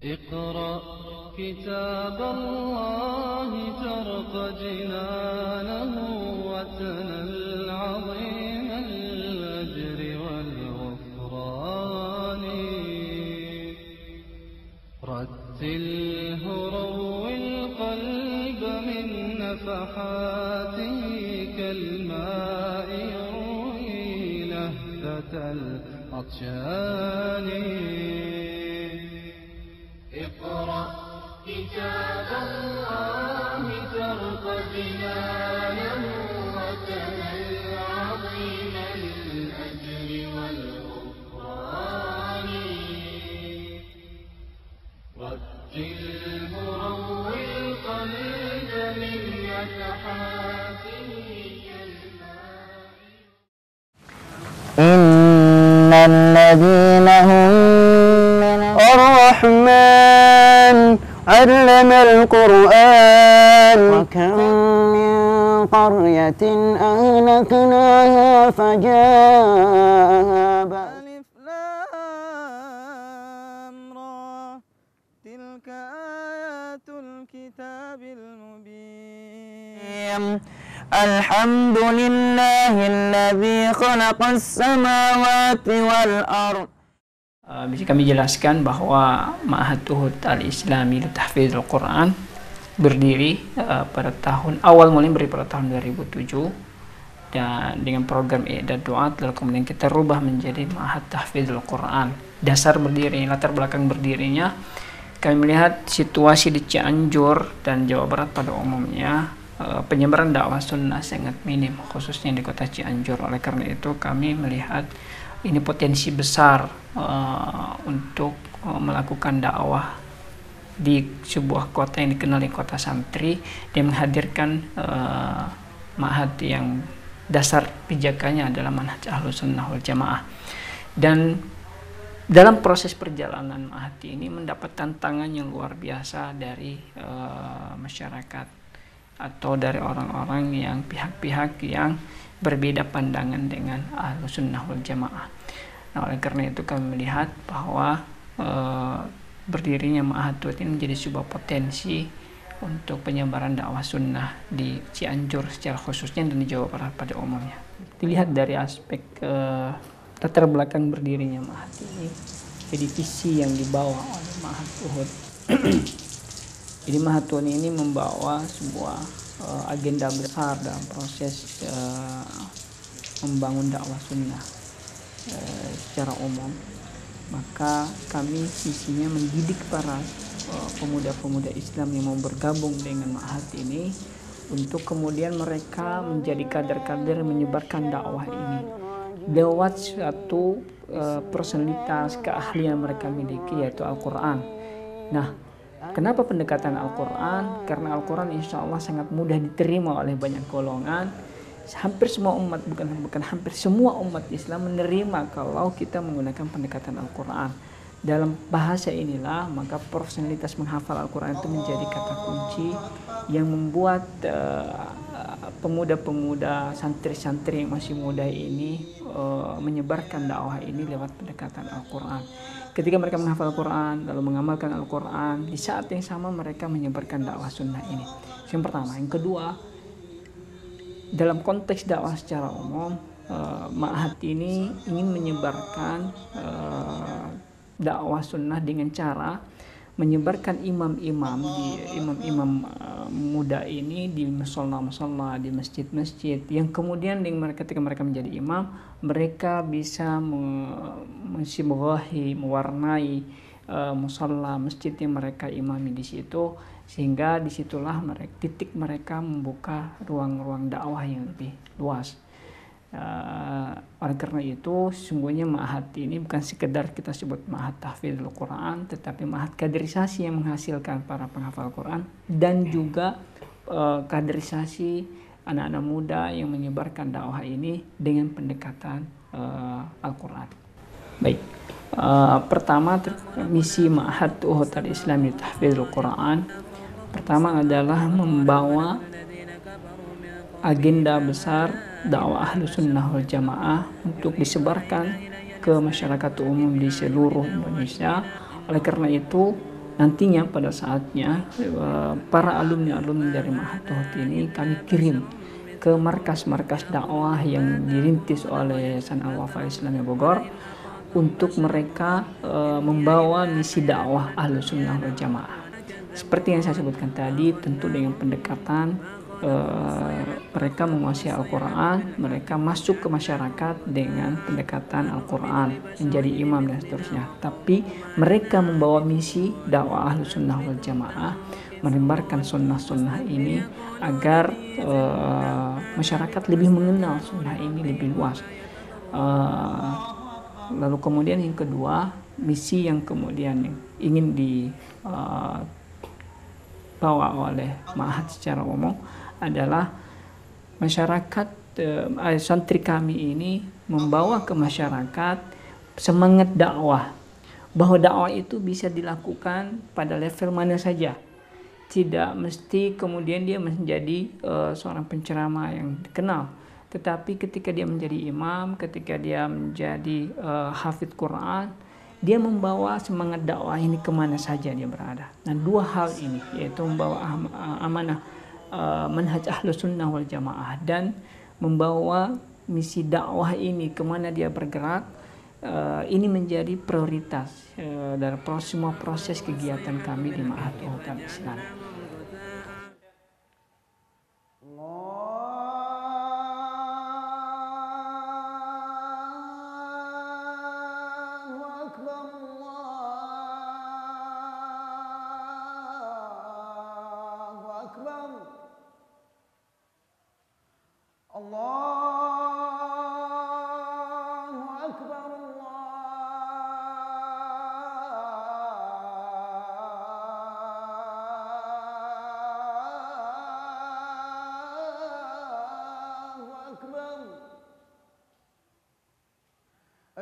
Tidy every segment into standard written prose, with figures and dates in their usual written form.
اقرأ كتاب الله ترق جنانه وتنل عظيم الأجر والغفران رتله روي القلب من نفحاته كالماء يروي لهفة العطشان اقرأ كتاب الله ترق جنانه وتنل عظيم الأجر والغفران رتله روي القلب من نفحاته كالماء إن الذين هم من الرحمن علم القرآن وكم من قرية أهلكناها فجاءها ألف لام را تلك آيات الكتاب المبين الحمد لله الذي خلق السماوات والأرض. Bisa kami jelaskan bahwa Ma'had Uhud Al-Islami Litahfidzul Quran berdiri pada tahun awal mulai berdiri pada tahun 2007 dan dengan program i'dad du'at lalu kemudian kita rubah menjadi Ma'had Tahfidzul Quran. Dasar berdiri, latar belakang berdirinya kami melihat situasi di Cianjur dan Jawa Barat pada umumnya penyebaran dakwah sunnah sangat minim khususnya di kota Cianjur. Oleh karena itu kami melihat ini potensi besar untuk melakukan dakwah di sebuah kota yang dikenal kota santri dan menghadirkan ma'had yang dasar pijakannya adalah manhaj Ahlus Sunnah wal Jamaah. Dan dalam proses perjalanan ma'had ini mendapat tantangan yang luar biasa dari masyarakat atau dari orang-orang yang pihak-pihak yang berbeda pandangan dengan Ahlus Sunnah wal Jamaah. Nah, oleh karena itu kami melihat bahwa berdirinya Ma'had Uhud ini menjadi sebuah potensi untuk penyebaran dakwah sunnah di Cianjur secara khususnya dan di Jawa Barat pada umumnya. Dilihat dari aspek latar belakang berdirinya Ma'had ini, jadi visi yang dibawa oleh Ma'had Uhud. Jadi Ma'had Uhud ini membawa sebuah agenda besar dalam proses membangun dakwah sunnah secara umum. Maka kami visinya mendidik para pemuda-pemuda Islam yang mau bergabung dengan Ma'had ini untuk kemudian mereka menjadi kader-kader menyebarkan dakwah ini lewat suatu personalitas keahlian mereka miliki yaitu Al-Quran. Nah, kenapa pendekatan Al-Quran? Karena Al-Quran insya Allah sangat mudah diterima oleh banyak golongan. Hampir semua umat, bukan hampir semua umat Islam menerima kalau kita menggunakan pendekatan Al-Quran. Dalam bahasa inilah maka profesionalitas menghafal Al-Quran itu menjadi kata kunci yang membuat pemuda-pemuda, santri-santri yang masih muda ini menyebarkan dakwah ini lewat pendekatan Al-Quran. Ketika mereka menghafal Al-Quran lalu mengamalkan Al-Quran, di saat yang sama mereka menyebarkan dakwah sunnah ini. Yang pertama. Yang kedua, dalam konteks dakwah secara umum, Ma'had ini ingin menyebarkan dakwah sunnah dengan cara menyebarkan imam-imam muda ini di musola-musola, di masjid-masjid, yang kemudian ketika mereka menjadi imam, mereka bisa mensibawahi, mewarnai musola masjid yang mereka imami di situ, sehingga disitulah titik mereka membuka ruang-ruang dakwah yang lebih luas. Oleh karena itu sesungguhnya Ma'had ini bukan sekedar kita sebut Ma'had Tahfidzul Quran, tetapi Ma'had kaderisasi yang menghasilkan para penghafal Quran dan juga kaderisasi anak-anak muda yang menyebarkan dakwah ini dengan pendekatan Al-Quran. Baik, pertama misi Ma'had Uhud Al-Islami Litahfidzul Quran pertama adalah membawa agenda besar dakwah Ahlus Sunnah wal Jamaah untuk disebarkan ke masyarakat umum di seluruh Indonesia. Oleh karena itu nantinya pada saatnya para alumni dari Ma'had Tauhid ini kami kirim ke markas-markas dakwah yang dirintis oleh Yayasan Al-Wafa Islamiyah Bogor untuk mereka membawa misi dakwah Ahlussunnah wal Jamaah. Seperti yang saya sebutkan tadi, tentu dengan pendekatan mereka menguasai Al-Quran, mereka masuk ke masyarakat dengan pendekatan Al-Quran, menjadi imam dan seterusnya. Tapi mereka membawa misi dakwah Ahlussunnah wal Jamaah, menyebarkan sunnah-sunnah ini agar masyarakat lebih mengenal sunnah ini lebih luas. Lalu kemudian yang kedua, misi yang kemudian ingin dibawa oleh Ma'had secara umum adalah masyarakat, santri kami ini membawa ke masyarakat semangat dakwah, bahwa dakwah itu bisa dilakukan pada level mana saja, tidak mesti kemudian dia menjadi seorang penceramah yang dikenal, tetapi ketika dia menjadi imam, ketika dia menjadi hafidz Quran, dia membawa semangat dakwah ini kemana saja dia berada. Nah, dua hal ini, yaitu membawa amanah manhaj Ahlussunnah wal Jamaah dan membawa misi dakwah ini kemana dia bergerak, ini menjadi prioritas dari semua proses kegiatan kami di Ma'had Tauhid Al-Islam.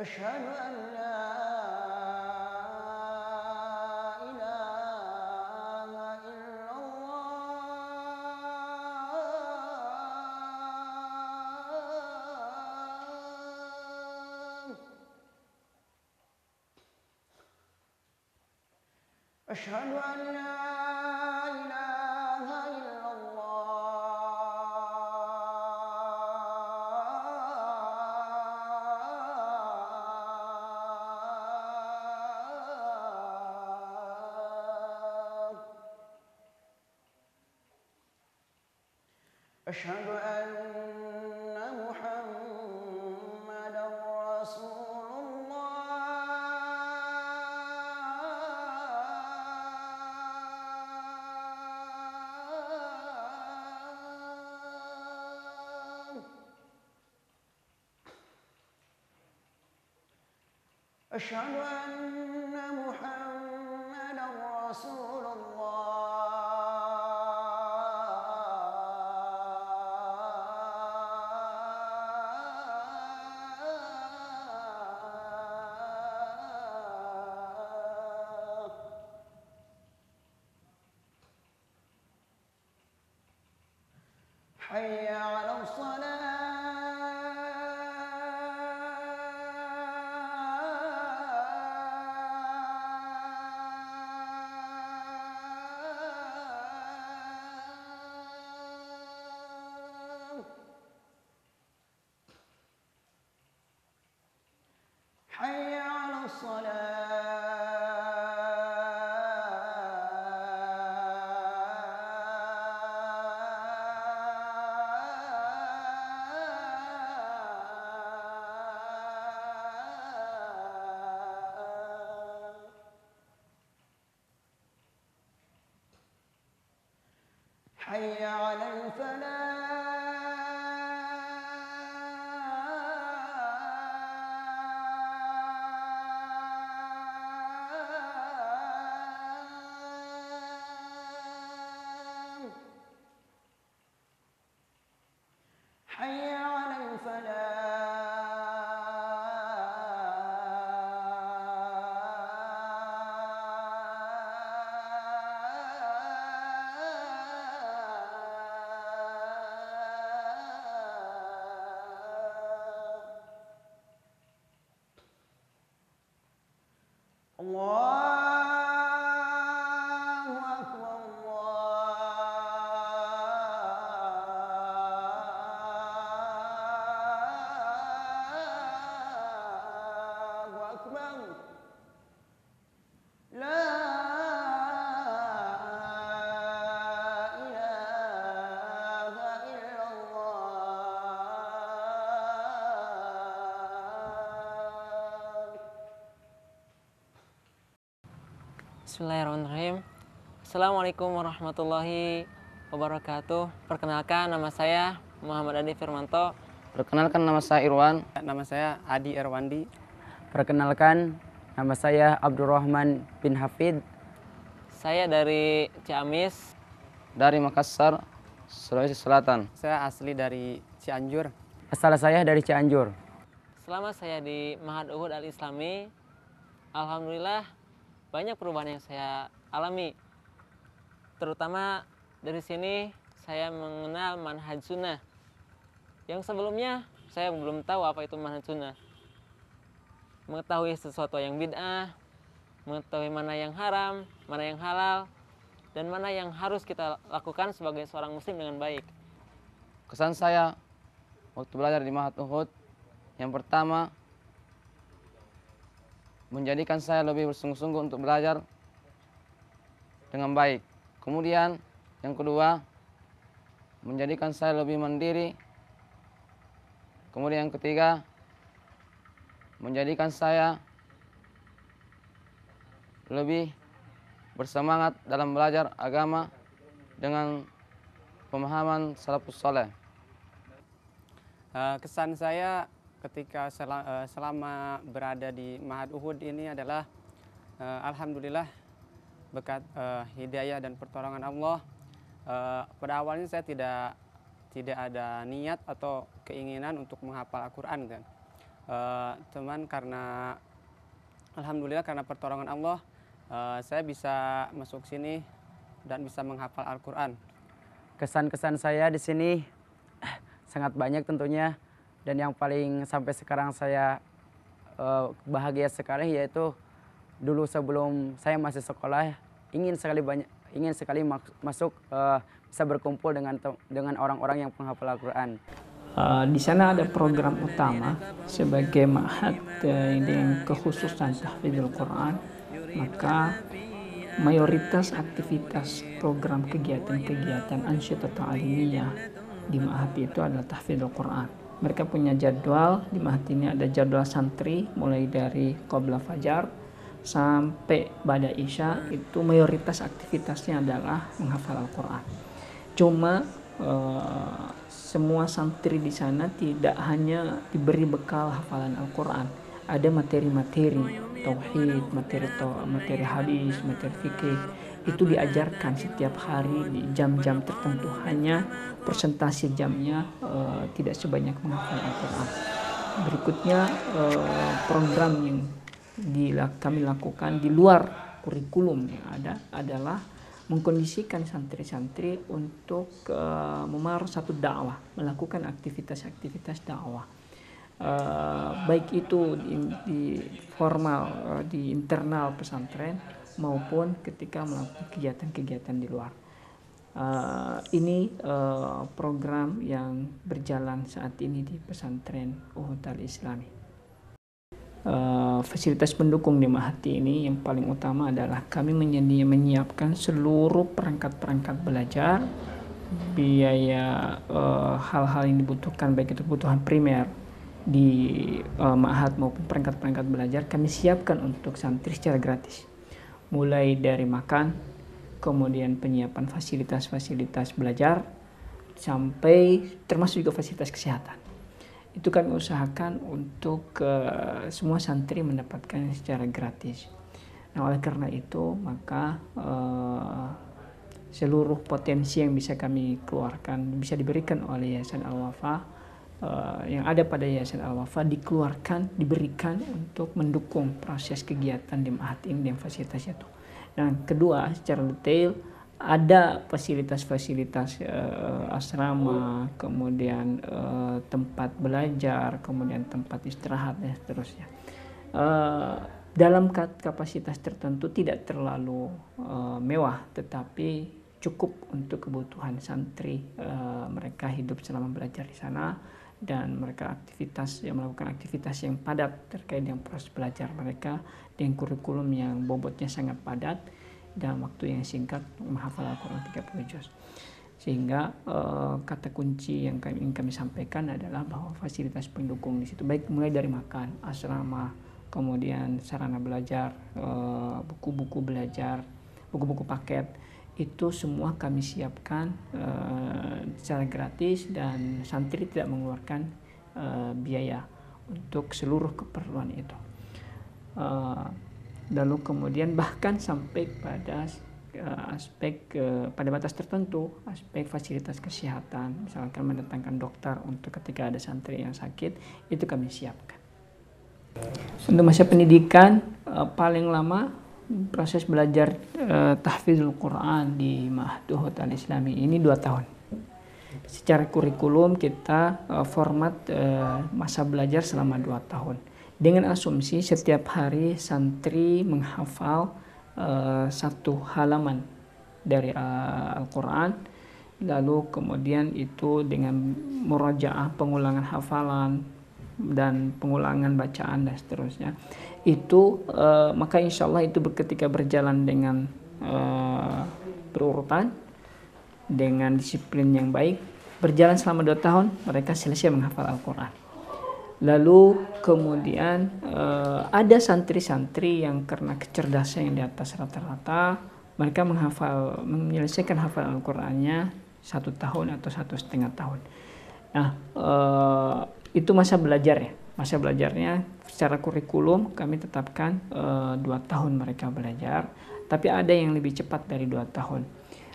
أشهد أن لا إله إلا الله أشهد أن لا إله إلا الله أشهد أن محمدا رسول الله أشهد أن محمدا رسول الله حي على الصلاة حي على الصلاة حي على الفلاح حي على الفلاح الله Bismillahirrahmanirrahim. Assalamualaikum warahmatullahi wabarakatuh. Perkenalkan, nama saya Muhammad Adi Firmanto. Perkenalkan, nama saya Irwan. Nama saya Adi Erwandi. Perkenalkan, nama saya Abdurrahman bin Hafid. Saya dari Ciamis. Dari Makassar, Sulawesi Selatan. Saya asli dari Cianjur. Asal saya dari Cianjur. Selama saya di Ma'had Uhud Al-Islami, alhamdulillah banyak perubahan yang saya alami. Terutama dari sini saya mengenal manhaj sunnah. Yang sebelumnya saya belum tahu apa itu manhaj sunnah. Mengetahui sesuatu yang bid'ah, mengetahui mana yang haram, mana yang halal, dan mana yang harus kita lakukan sebagai seorang muslim dengan baik. Kesan saya waktu belajar di Ma'had Uhud, yang pertama, menjadikan saya lebih bersungguh-sungguh untuk belajar dengan baik. Kemudian yang kedua, menjadikan saya lebih mandiri. Kemudian yang ketiga, menjadikan saya lebih bersemangat dalam belajar agama dengan pemahaman salafus saleh. Kesan saya ketika selama berada di Ma'had Uhud ini adalah alhamdulillah berkat hidayah dan pertolongan Allah. Pada awalnya saya tidak ada niat atau keinginan untuk menghafal Al-Quran kan. Cuman karena alhamdulillah karena pertolongan Allah saya bisa masuk sini dan bisa menghafal Al-Quran. Kesan-kesan saya di sini sangat banyak tentunya. Dan yang paling sampai sekarang saya bahagia sekali yaitu dulu sebelum saya masih sekolah ingin sekali masuk bisa berkumpul dengan orang-orang yang penghafal Al-Quran. Di sana ada program utama sebagai ma'had dengan kekhususan tahfidzul Quran, maka mayoritas aktivitas program kegiatan-kegiatan ansyidah ta'alimiyah di ma'had itu adalah tahfidzul Quran. Mereka punya jadwal, di Ma'had ini ada jadwal santri mulai dari qabla fajar sampai ba'da isya, itu mayoritas aktivitasnya adalah menghafal Al-Quran. Cuma semua santri di sana tidak hanya diberi bekal hafalan Al-Quran, ada materi-materi tauhid, materi hadis, materi fikih, itu diajarkan setiap hari di jam-jam tertentu, hanya persentase jamnya tidak sebanyak menghafal Al-Quran. Berikutnya program yang kami lakukan di luar kurikulum yang ada adalah mengkondisikan santri-santri untuk memarus satu dakwah, melakukan aktivitas-aktivitas dakwah. Baik itu di formal di internal pesantren maupun ketika melakukan kegiatan-kegiatan di luar. Ini program yang berjalan saat ini di pesantren Uhud Al-Islami. Fasilitas pendukung di Ma'had ini yang paling utama adalah kami menyiapkan seluruh perangkat-perangkat belajar, biaya hal-hal yang dibutuhkan baik itu kebutuhan primer di Ma'had maupun perangkat-perangkat belajar kami siapkan untuk santri secara gratis. Mulai dari makan, kemudian penyiapan fasilitas-fasilitas belajar, sampai termasuk juga fasilitas kesehatan. Itu kami usahakan untuk semua santri mendapatkan secara gratis. Nah, oleh karena itu maka seluruh potensi yang bisa kami keluarkan, bisa diberikan oleh Yayasan Al-Wafa, yang ada pada Yayasan Al-Wafa dikeluarkan, diberikan untuk mendukung proses kegiatan di Ma'had ini dan fasilitasnya itu. Nah, kedua, secara detail ada fasilitas-fasilitas asrama, kemudian tempat belajar, kemudian tempat istirahat dan seterusnya. Dalam kapasitas tertentu tidak terlalu mewah, tetapi cukup untuk kebutuhan santri mereka hidup selama belajar di sana, dan mereka melakukan aktivitas yang padat terkait dengan proses belajar mereka dengan kurikulum yang bobotnya sangat padat dalam waktu yang singkat, menghafal Al-Quran 30 juz. Sehingga kata kunci yang ingin kami sampaikan adalah bahwa fasilitas pendukung di situ baik mulai dari makan, asrama, kemudian sarana belajar, buku-buku belajar, buku-buku paket, itu semua kami siapkan secara gratis dan santri tidak mengeluarkan biaya untuk seluruh keperluan itu. Lalu kemudian bahkan sampai pada aspek pada batas tertentu, aspek fasilitas kesehatan, misalkan mendatangkan dokter untuk ketika ada santri yang sakit, itu kami siapkan. Untuk masa pendidikan paling lama proses belajar tahfidzul Quran di Ma'had Uhud Al-Islami ini 2 tahun. Secara kurikulum kita format masa belajar selama 2 tahun. Dengan asumsi setiap hari santri menghafal 1 halaman dari Al-Quran, lalu kemudian itu dengan murajaah, pengulangan hafalan dan pengulangan bacaan dan seterusnya. Itu maka insya Allah itu ketika berjalan dengan berurutan, dengan disiplin yang baik, berjalan selama 2 tahun mereka selesai menghafal Al-Quran. Lalu kemudian ada santri-santri yang karena kecerdasan yang di atas rata-rata, mereka menyelesaikan hafal Al-Qurannya 1 tahun atau 1,5 tahun. Nah, itu masa belajar ya. Masa belajarnya secara kurikulum kami tetapkan 2 tahun mereka belajar, tapi ada yang lebih cepat dari 2 tahun.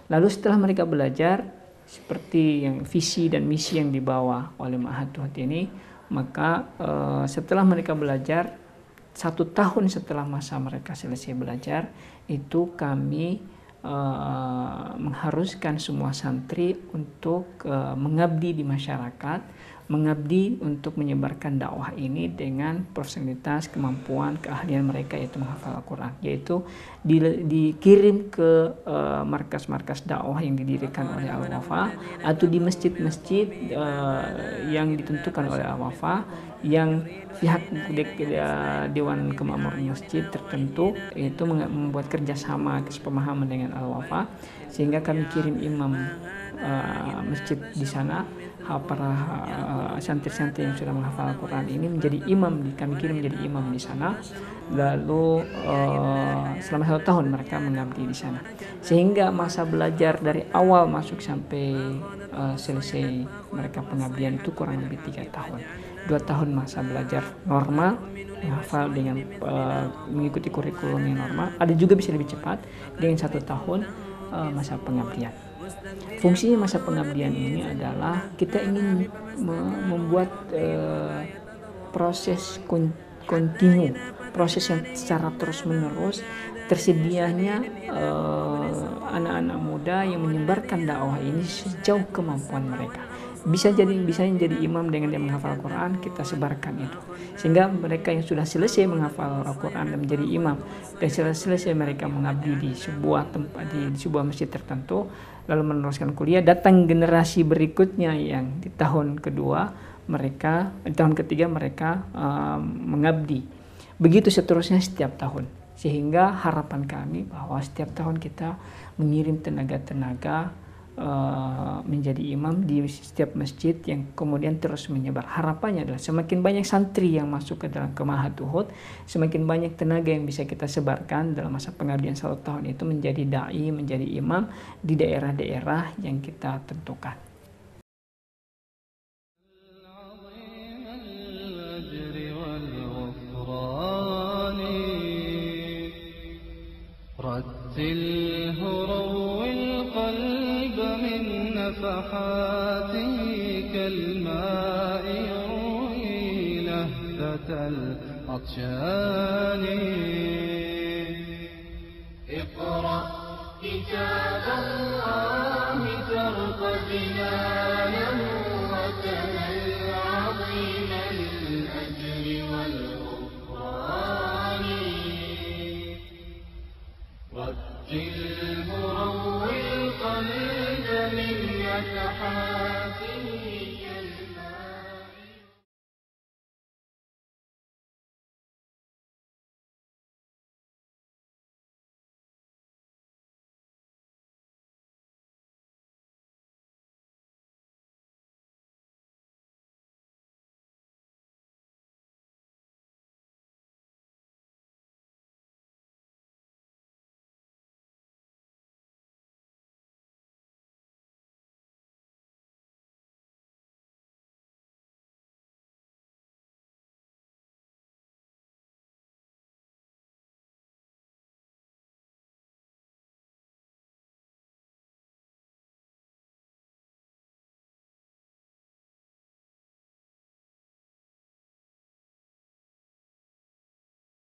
Lalu setelah mereka belajar seperti yang visi dan misi yang dibawa oleh Ma'had Uhud ini, maka setelah mereka belajar 1 tahun setelah masa mereka selesai belajar, itu kami mengharuskan semua santri untuk mengabdi di masyarakat, mengabdi untuk menyebarkan dakwah ini dengan profesionalitas, kemampuan, keahlian mereka, yaitu menghafal Al-Quran, yaitu dikirim ke markas-markas dakwah yang didirikan oleh Al-Wafa atau di masjid-masjid yang ditentukan oleh Al-Wafa, yang pihak Dewan Kemakmuran Masjid tertentu itu membuat kerjasama kesepemahaman dengan Al-Wafa, sehingga kami kirim imam masjid di sana. Para santri-santri yang sudah menghafal Al-Quran ini menjadi imam, kami kirim menjadi imam di sana. Lalu selama 1 tahun mereka mengabdi di sana, sehingga masa belajar dari awal masuk sampai selesai mereka pengabdian itu kurang lebih 3 tahun. 2 tahun masa belajar normal, menghafal dengan mengikuti kurikulum yang normal. Ada juga bisa lebih cepat dengan 1 tahun masa pengabdian. Fungsinya masa pengabdian ini adalah kita ingin membuat proses kontinu, proses yang secara terus-menerus tersedianya anak-anak muda yang menyebarkan dakwah ini sejauh kemampuan mereka. Bisa jadi imam dengan dia menghafal Al-Quran, kita sebarkan itu, sehingga mereka yang sudah selesai menghafal Al-Quran dan menjadi imam dan selesai mereka mengabdi di sebuah tempat, di sebuah masjid tertentu, lalu meneruskan kuliah, datang generasi berikutnya yang di tahun kedua mereka, di tahun ketiga mereka mengabdi. Begitu seterusnya setiap tahun, sehingga harapan kami bahwa setiap tahun kita mengirim tenaga-tenaga menjadi imam di setiap masjid yang kemudian terus menyebar. Harapannya adalah semakin banyak santri yang masuk ke dalam Ma'had Uhud, semakin banyak tenaga yang bisa kita sebarkan dalam masa pengabdian 1 tahun itu menjadi dai, menjadi imam di daerah-daerah yang kita tentukan. نفحاته كالماء يروي لهفة العطشان اقرأ كتاب الله ترق جنانه